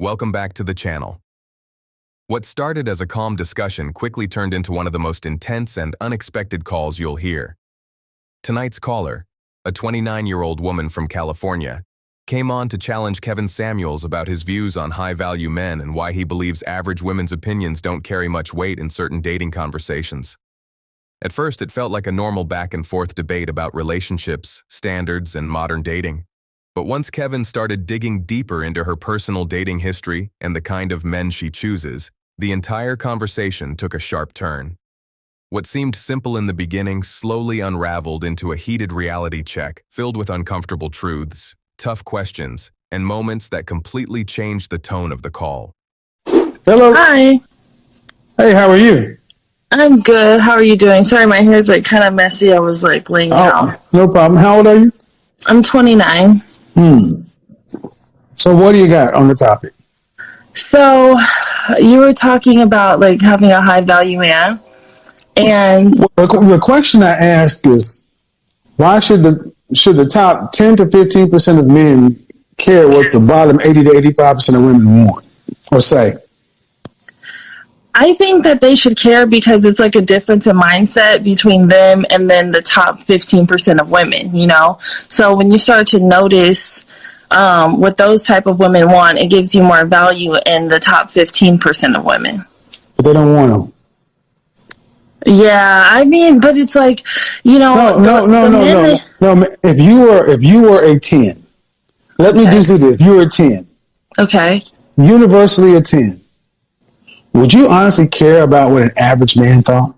Welcome back to the channel. What started as a calm discussion quickly turned into one of the most intense and unexpected calls you'll hear. Tonight's caller, a 29-year-old woman from California, came on to challenge Kevin Samuels about his views on high-value men and why he believes average women's opinions don't carry much weight in certain dating conversations. At first, it felt like a normal back-and-forth debate about relationships, standards, and modern dating. But once Kevin started digging deeper into her personal dating history and the kind of men she chooses, the entire conversation took a sharp turn. What seemed simple in the beginning slowly unraveled into a heated reality check filled with uncomfortable truths, tough questions, and moments that completely changed the tone of the call. Hello. Hi. Hey, how are you? I'm good. How are you doing? Sorry, my hair's kind of messy. I was laying down. No problem. How old are you? I'm 29. So what do you got on the topic? So you were talking about having a high value man, and The question I ask is, why should the top 10 to 15% of men care what the bottom 80 to 85% of women want or say? I think that they should care because it's a difference in mindset between them and then the top 15% of women, So when you start to notice what those type of women want, it gives you more value in the top 15% of women. But they don't want them. Yeah, but it's No. If you were a 10, let me just do this. If you were a 10, okay. universally a 10, would you honestly care about what an average man thought?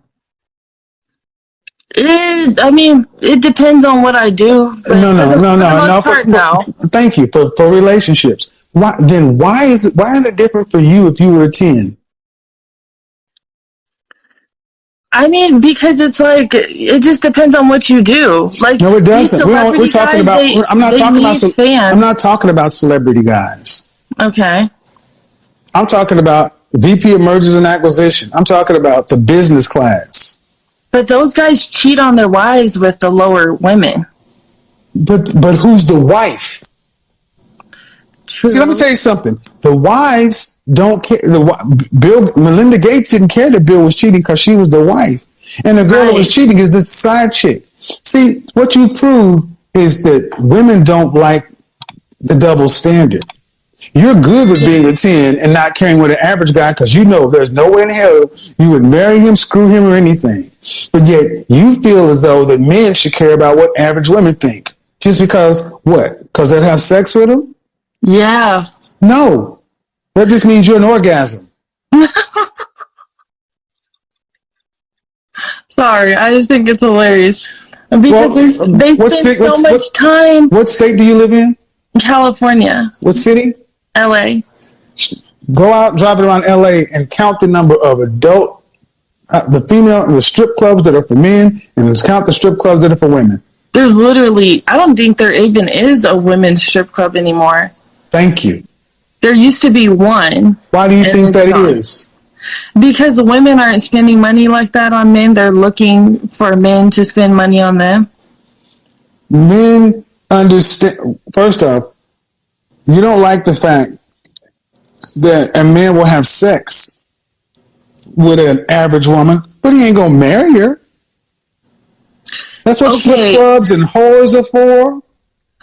It depends on what I do. No. Thank you for relationships. Why is it different for you if you were a 10? Because it's it just depends on what you do. No, it doesn't. We're talking guys, about. I'm not talking about. fans. I'm not talking about celebrity guys. Okay. I'm talking about VP of Mergers and Acquisition. I'm talking about the business class. But those guys cheat on their wives with the lower women. But who's the wife? True. See, let me tell you something. The wives don't care. Melinda Gates didn't care that Bill was cheating because she was the wife, and the girl that was cheating is the side chick. See, what you prove is that women don't like the double standard. You're good with being a 10 and not caring what an average guy, because there's no way in hell you would marry him, screw him, or anything. But yet you feel as though that men should care about what average women think. Just because, what? Because they'll have sex with them? Yeah. No. That just means you're an orgasm. Sorry, I just think it's hilarious. Because they spend so much time. What state do you live in? California. What city? LA. Go out, drive around LA, and count the number of adult, the strip clubs that are for men, and count the strip clubs that are for women. There's literally, I don't think there even is a women's strip club anymore. Thank you. There used to be one. Why do you think that is? Because women aren't spending money like that on men. They're looking for men to spend money on them. Men understand. First off, you don't like the fact that a man will have sex with an average woman, but he ain't gonna marry her. That's what strip clubs and whores are for.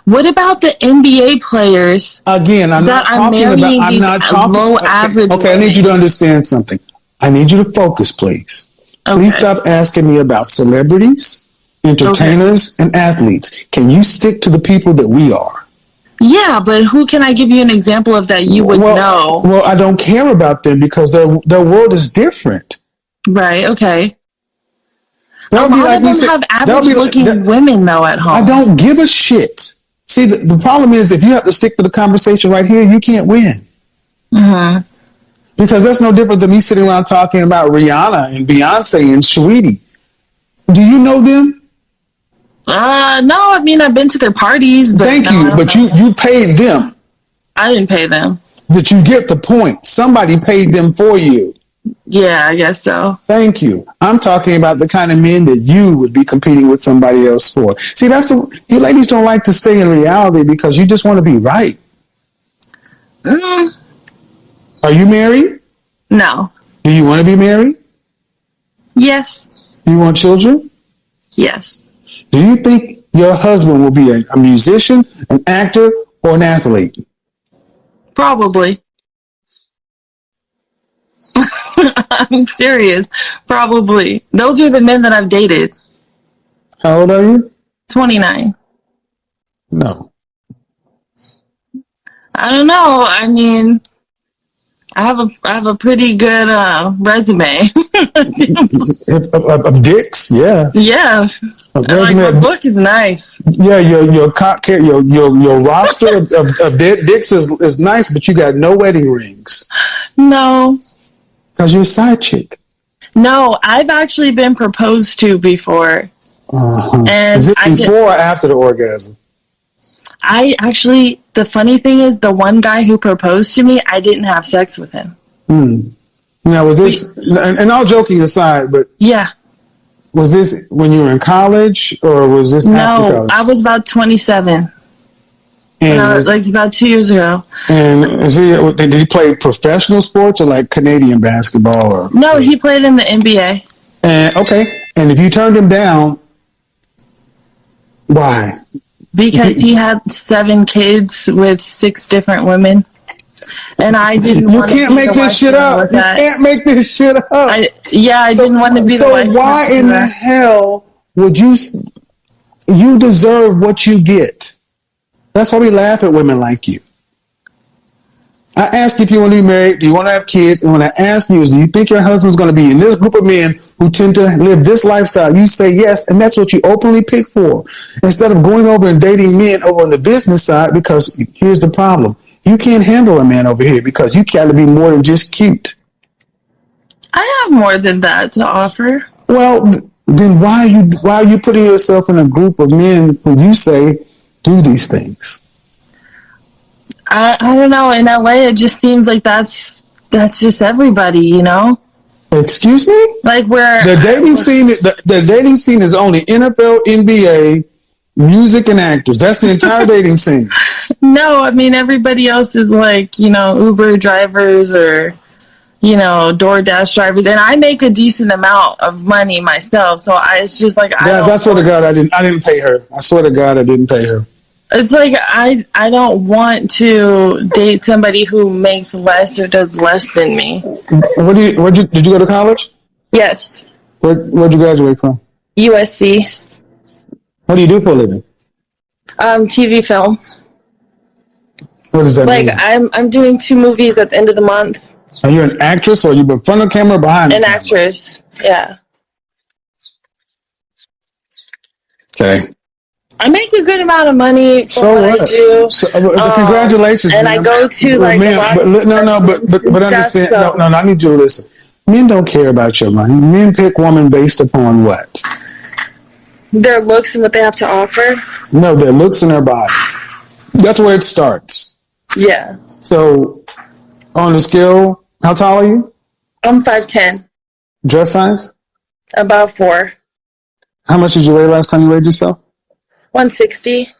What about the NBA players? Again, I'm not talking about low average. Okay, I need you to understand something. I need you to focus, please. Okay. Please stop asking me about celebrities, entertainers, and athletes. Can you stick to the people that we are? Yeah, but who can I give you an example of that you would know? Well, I don't care about them because their world is different. Right, okay. A lot of them have average-looking women, though, at home. I don't give a shit. See, the problem is if you have to stick to the conversation right here, you can't win. Mm-hmm. Because that's no different than me sitting around talking about Rihanna and Beyonce and Saweetie. Do you know them? No, I've been to their parties. But Thank you, but you paid them. I didn't pay them. That you get the point. Somebody paid them for you. Yeah, I guess so. Thank you. I'm talking about the kind of men that you would be competing with somebody else for. See, you ladies don't like to stay in reality because you just want to be right. Are you married? No. Do you want to be married? Yes. Do you want children? Yes. Do you think your husband will be a musician, an actor, or an athlete? Probably. I'm serious. Probably. Those are the men that I've dated. How old are you? 29. No. I don't know. I mean, I have a pretty good resume. Of dicks, yeah. Yeah. A Like resume. my book is nice. Yeah, your roster of dead dicks is nice, but you got no wedding rings No. because you're a side chick. No, I've actually been proposed to before. And Is it before or after the orgasm? I actually, the funny thing is, the one guy who proposed to me, I didn't have sex with him. Now, was this, and all joking aside, but Yeah. was this when you were in college or was this after No, college? I was about 27. And Like about 2 years ago. and did he play professional sports or like Canadian basketball? Or, No, he played in the NBA. and okay, and if you turned him down, why? Because he had 7 kids with 6 different women. And I didn't You want to can't make this shit up. You can't make this shit up. I didn't want to be the wife. So why in the hell would you deserve what you get? That's why we laugh at women like you. I ask you if you want to be married, do you want to have kids? And when I ask you is, do you think your husband's going to be in this group of men who tend to live this lifestyle? You say yes, and that's what you openly pick for. Instead of going over and dating men over on the business side, because here's the problem. You can't handle a man over here because you got to be more than just cute. I have more than that to offer. Well, then why are you putting yourself in a group of men who you say do these things? I don't know. In LA, it just seems like that's just everybody, you know. Excuse me? Like where the dating scene is only NFL, NBA, music, and actors. That's the entire dating scene. No, I mean everybody else is like, you know, Uber drivers or, you know, DoorDash drivers, and I make a decent amount of money myself. So it's just like I swear to God, I didn't pay her. I swear to God, I didn't pay her. It's like I don't want to date somebody who makes less or does less than me. Did you go to college? Yes. Where'd you graduate from? USC. What do you do for a living? TV film. What does that mean? Like I'm doing 2 movies at the end of the month. Are you an actress or are you in front of the camera or behind the camera? An actress, yeah. Okay. I make a good amount of money for what I do. Congratulations, and man. I go to like but understand. So. No, I need you to listen. Men don't care about your money. Men pick women based upon what? Their looks and what they have to offer. No, their looks and their body. That's where it starts. Yeah. So, on the scale, how tall are you? I'm 5'10". Dress size? About 4. How much did you weigh last time you weighed yourself? 160.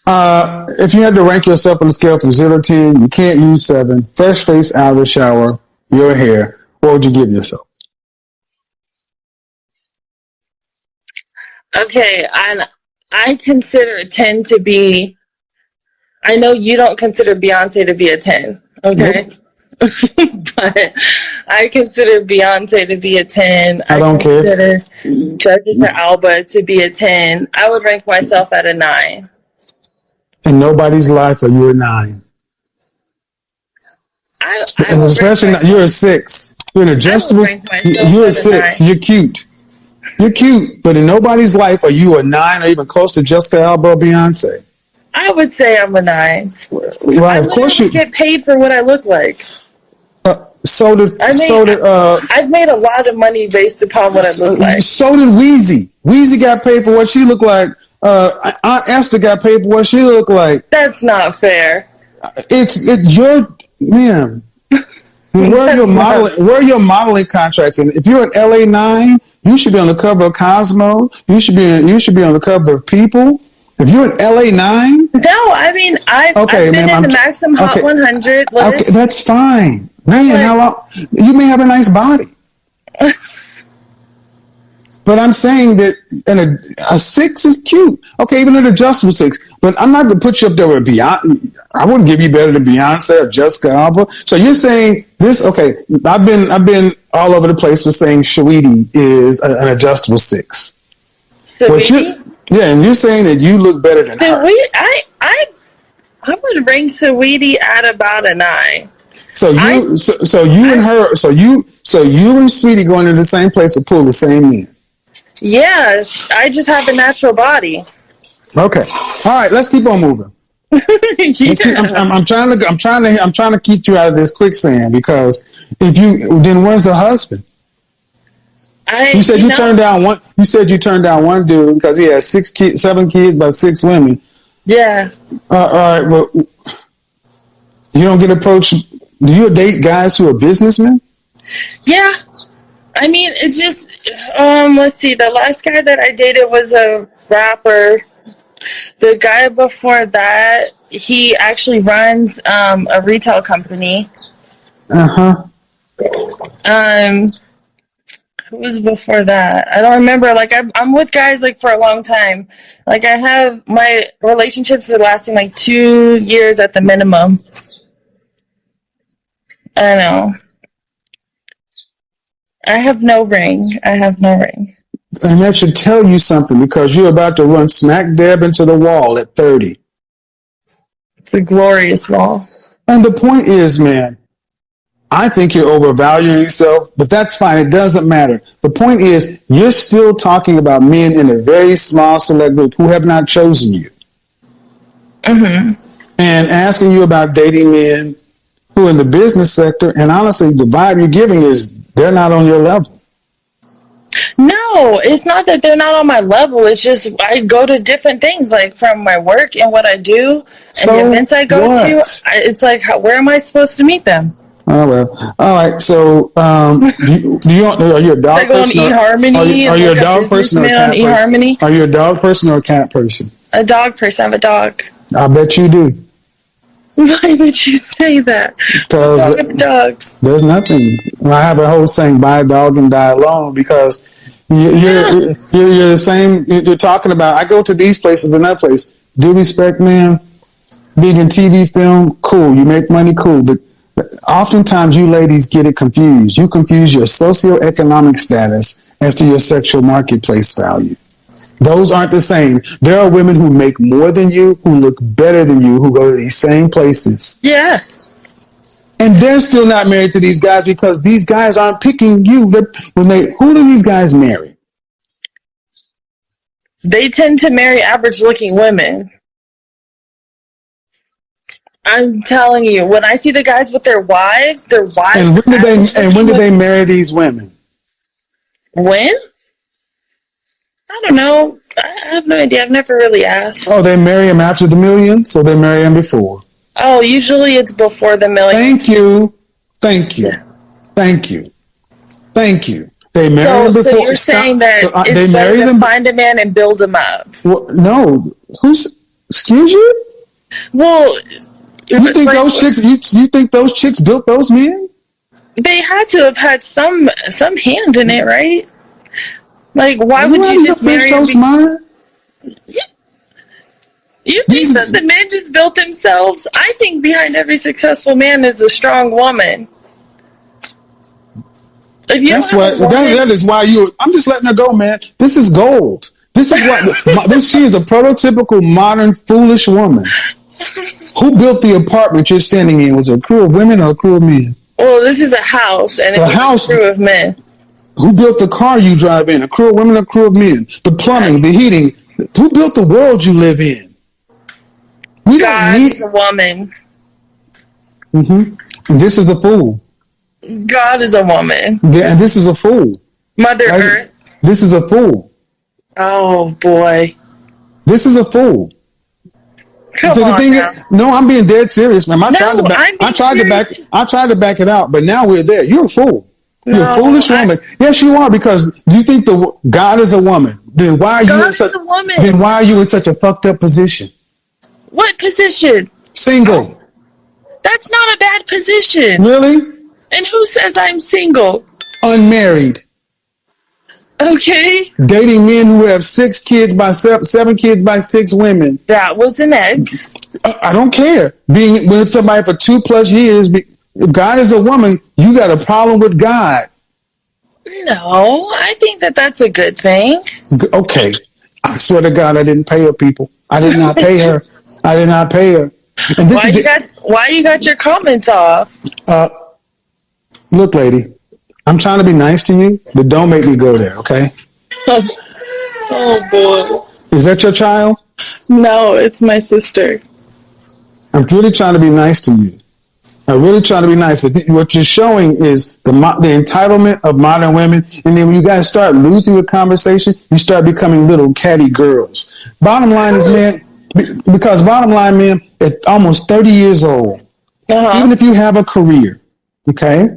If you had to rank yourself on a scale from 0 to 10, you can't use 7. Fresh face out of the shower, your hair. What would you give yourself? Okay, I consider a 10 to be. I know you don't consider Beyonce to be a 10, okay? Nope. But I consider Beyonce to be a 10. I don't care. Jessica Alba to be a 10. I would rank myself at a 9. In nobody's life are you a 9. Especially not, you're a 6. You're an adjustable. You're a 6. You're cute. You're cute, but in nobody's life are you a 9 or even close to Jessica Alba or Beyonce. I would say I'm a 9. Right, of course you get paid for what I look like. I've made a lot of money based upon what I look like. So did Weezy. Weezy got paid for what she looked like. Aunt Esther got paid for what she looked like. That's not fair. It's your man. Where are your modeling contracts? And if you're an LA 9, you should be on the cover of Cosmo. You should be on the cover of People. If you're an LA9, No, I mean I've been in the Maximum Hot 100 list. Okay, that's fine. Man, like, how long? You may have a nice body. But I'm saying that a 6 is cute. Okay, even an adjustable 6. But I'm not going to put you up there with Beyonce. I wouldn't give you better than Beyonce or Jessica Alba. So you're saying this? Okay, I've been all over the place with saying Saweetie is an adjustable 6. Saweetie? Yeah, and you're saying that you look better than her. I would rank Saweetie at about a 9. So you and Sweetie going to the same place to pull the same men. Yeah, I just have a natural body. Okay, all right. Let's keep on moving. I'm trying to keep you out of this quicksand because then where's the husband? You said you turned down one. You said you turned down one dude because he has 7 kids by 6 women. Yeah. All right. Well, you don't get approached. Do you date guys who are businessmen? Yeah. I mean, it's just, let's see. The last guy that I dated was a rapper. The guy before that, he actually runs a retail company. Who was before that? I don't remember. Like, I'm with guys, like, for a long time. Like, I have, my relationships are lasting, like, 2 years at the minimum. I know. I have no ring. And that should tell you something because you're about to run smack dab into the wall at 30. It's a glorious wall. And the point is, man, I think you're overvaluing yourself, but that's fine. It doesn't matter. The point is, you're still talking about men in a very small select group who have not chosen you. Mm-hmm. And asking you about dating men who are in the business sector, and honestly, the vibe you're giving is they're not on your level. No, it's not that they're not on my level. It's just I go to different things, like from my work and what I do and the events I go to. It's like, where am I supposed to meet them? Oh, well. All right. So, are you a dog person? Are you a dog person or a cat person? Are you a dog person or a cat person? A dog person. I'm a dog. I bet you do. Why would you say that? What's wrong with dogs? There's nothing. I have a whole saying, buy a dog and die alone, because you're the same. You're talking about, I go to these places and that place. Due respect, man. Being in TV, film, cool. You make money, cool. But oftentimes you ladies get it confused. You confuse your socioeconomic status as to your sexual marketplace value. Those aren't the same. There are women who make more than you, who look better than you, who go to these same places. Yeah. And they're still not married to these guys because these guys aren't picking you. Who do these guys marry? They tend to marry average-looking women. I'm telling you, when I see the guys with their wives. And when do they marry these women? When? I don't know. I have no idea. I've never really asked. Oh, they marry him after the million, so they marry him before. Oh, usually it's before the million. Thank you. They marry him before. So you're saying that it's better to find a man and build him up? Well, no. Excuse you? Well, you think those chicks? You think those chicks built those men? They had to have had some hand in it, right? Like, why would you just marry him? You think that the men just built themselves? I think behind every successful man is a strong woman. That is why I'm just letting her go, man. This is gold. This is what she is, a prototypical modern foolish woman. Who built the apartment you're standing in? Was it a crew of women or a crew of men? Well, this is a house, and it's a crew of men. Who built the car you drive in? A crew of women or a crew of men? The plumbing, the heating. Who built the world you live in? God is a woman. Mm-hmm. And this is a fool. God is a woman. Yeah, and this is a fool. Mother Earth. This is a fool. Oh, boy. This is a fool. No, I'm being dead serious, man. I tried to back it out, but now we're there. You're a fool. You're a No, foolish woman. Yes, you are, because you think God is a woman. Then why are you God in such? is a woman. Then why are you in such a fucked up position? What position? Single. That's not a bad position. Really? And who says I'm single? Unmarried. Okay. Dating men who have 7 kids by 6 women. That was an ex. I don't care. Being with somebody for 2+ years. If God is a woman, you got a problem with God. No, I think that that's a good thing. Okay. I swear to God, I didn't pay her, people. I did not pay her. I did not pay her. And this Why you got your comments off? Look, lady, I'm trying to be nice to you, but don't make me go there, okay? Oh boy. Is that your child? No, it's my sister. I'm really trying to be nice to you. I'm really trying to be nice, but what you're showing is the entitlement of modern women, and then when you guys start losing the conversation, you start becoming little catty girls. Bottom line is, man, because bottom line, man, at almost 30 years old, even if you have a career, okay,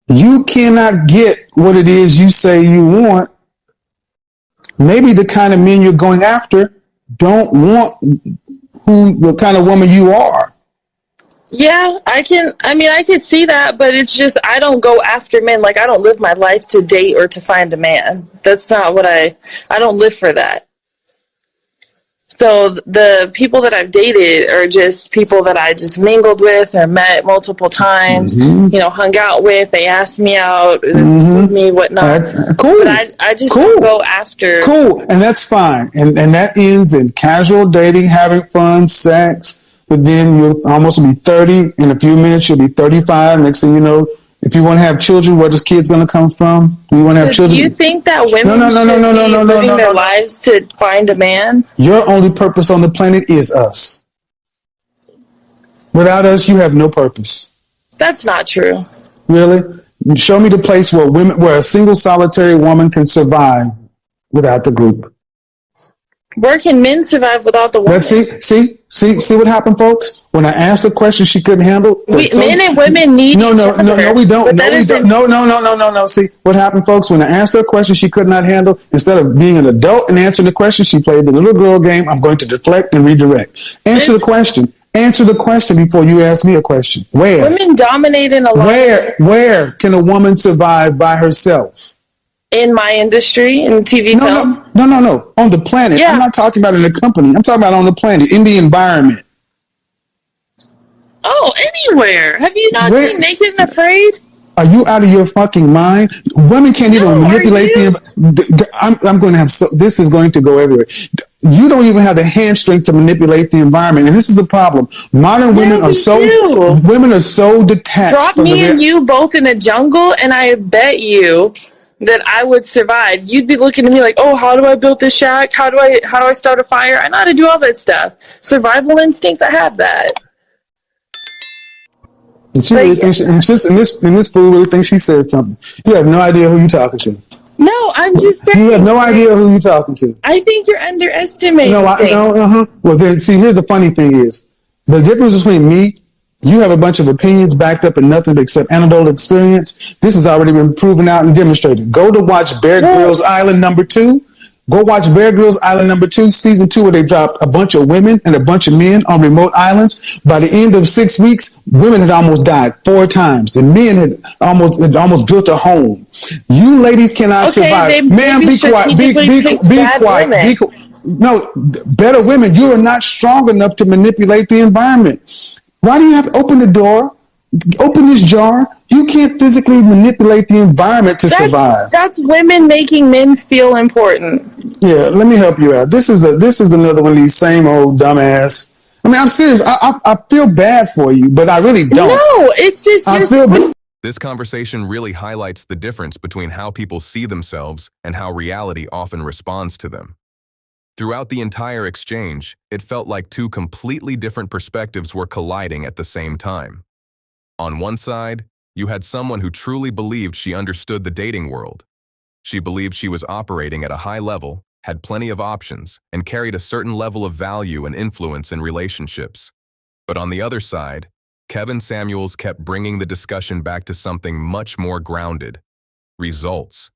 you cannot get what it is you say you want. Maybe the kind of men you're going after don't want what kind of woman you are. Yeah, I can see that, but it's just I don't go after men. Like, I don't live my life to date or to find a man. That's not what I don't live for that. So the people that I've dated are just people that I just mingled with or met multiple times, hung out with. They asked me out, with me, whatnot. Cool. But I just don't go after. Cool, and that's fine. And that ends in casual dating, having fun, sex. But then you'll almost be 30. In a few minutes, you'll be 35. Next thing you know, if you want to have children, where does kids going to come from? Do you want to have children? Do you think that women should be living their lives to find a man? Your only purpose on the planet is us. Without us, you have no purpose. That's not true. Really? Show me the place where a single solitary woman can survive without the group. Where can men survive without the woman? See what happened, folks? When I asked a question she couldn't handle. Men and women need each other. No, we don't. No. See what happened, folks? When I asked her a question she could not handle, instead of being an adult and answering the question, she played the little girl game. I'm going to deflect and redirect. Answer the question. Answer the question before you ask me a question. Where? Women dominate in a lot. Where can a woman survive by herself? In my industry, in TV film? No. On the planet. Yeah. I'm not talking about in a company. I'm talking about on the planet, in the environment. Oh, anywhere. Have you not seen Naked and Afraid? Are you out of your fucking mind? Women can't even manipulate them. I'm going to have this is going to go everywhere. You don't even have the hand strength to manipulate the environment, and this is the problem. Modern women are so detached. Drop me and you both in a jungle, and I bet you that I would survive. You'd be looking at me like, oh, how do I build this shack? How do I start a fire? I know how to do all that stuff. Survival instinct, I have that. And she really thinks, and this fool really thinks she said something. You have no idea who you're talking to. No, I'm just saying. You have no idea who you're talking to. I think you're underestimating things. Well, then, see, here's the funny thing is, the difference between me, you have a bunch of opinions backed up in nothing except anecdotal experience. This has already been proven out and demonstrated. Go to watch Bear Grylls Island #2. Go watch Bear Grylls Island #2, season 2, where they dropped a bunch of women and a bunch of men on remote islands. By the end of 6 weeks, women had almost died 4 times. The men had almost built a home. You ladies cannot survive. Ma'am, be quiet. Be quiet. No, better women. You are not strong enough to manipulate the environment. Why do you have to open the door? Open this jar. You can't physically manipulate the environment to survive. That's women making men feel important. Yeah, let me help you out. This is another one of these same old dumbass. I mean, I'm serious. I feel bad for you, but I really don't. No, it's just This conversation really highlights the difference between how people see themselves and how reality often responds to them. Throughout the entire exchange, it felt like 2 completely different perspectives were colliding at the same time. On one side, you had someone who truly believed she understood the dating world. She believed she was operating at a high level, had plenty of options, and carried a certain level of value and influence in relationships. But on the other side, Kevin Samuels kept bringing the discussion back to something much more grounded. Results.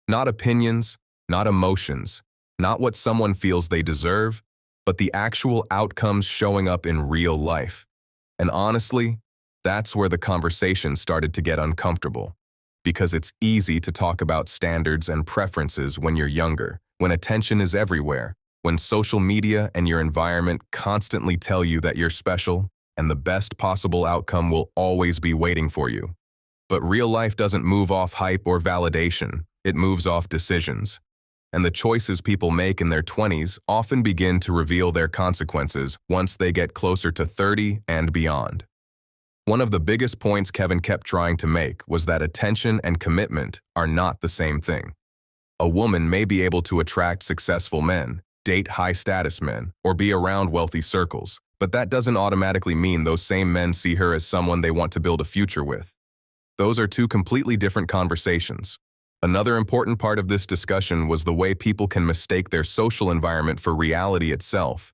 Not opinions, not emotions, not what someone feels they deserve, but the actual outcomes showing up in real life. And honestly, that's where the conversation started to get uncomfortable. Because it's easy to talk about standards and preferences when you're younger, when attention is everywhere, when social media and your environment constantly tell you that you're special and the best possible outcome will always be waiting for you. But real life doesn't move off hype or validation, it moves off decisions. And the choices people make in their 20s often begin to reveal their consequences once they get closer to 30 and beyond. One of the biggest points Kevin kept trying to make was that attention and commitment are not the same thing. A woman may be able to attract successful men, date high-status men, or be around wealthy circles, but that doesn't automatically mean those same men see her as someone they want to build a future with. Those are two completely different conversations. Another important part of this discussion was the way people can mistake their social environment for reality itself.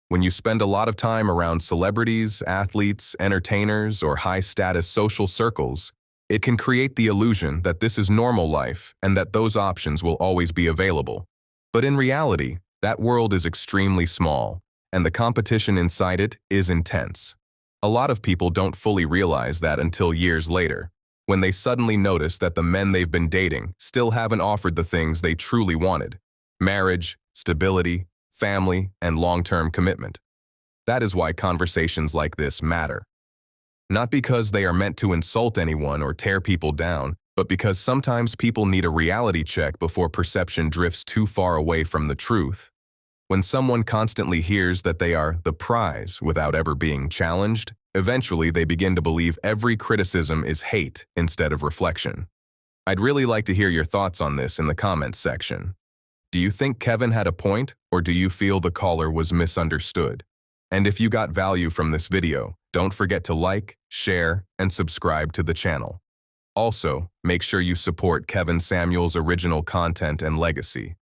When you spend a lot of time around celebrities, athletes, entertainers, or high-status social circles, it can create the illusion that this is normal life and that those options will always be available. But in reality, that world is extremely small, and the competition inside it is intense. A lot of people don't fully realize that until years later, when they suddenly notice that the men they've been dating still haven't offered the things they truly wanted: marriage, stability, family, and long-term commitment. That is why conversations like this matter. Not because they are meant to insult anyone or tear people down, but because sometimes people need a reality check before perception drifts too far away from the truth. When someone constantly hears that they are the prize without ever being challenged, eventually they begin to believe every criticism is hate instead of reflection. I'd really like to hear your thoughts on this in the comments section. Do you think Kevin had a point, or do you feel the caller was misunderstood? And if you got value from this video, don't forget to like, share, and subscribe to the channel. Also, make sure you support Kevin Samuels' original content and legacy.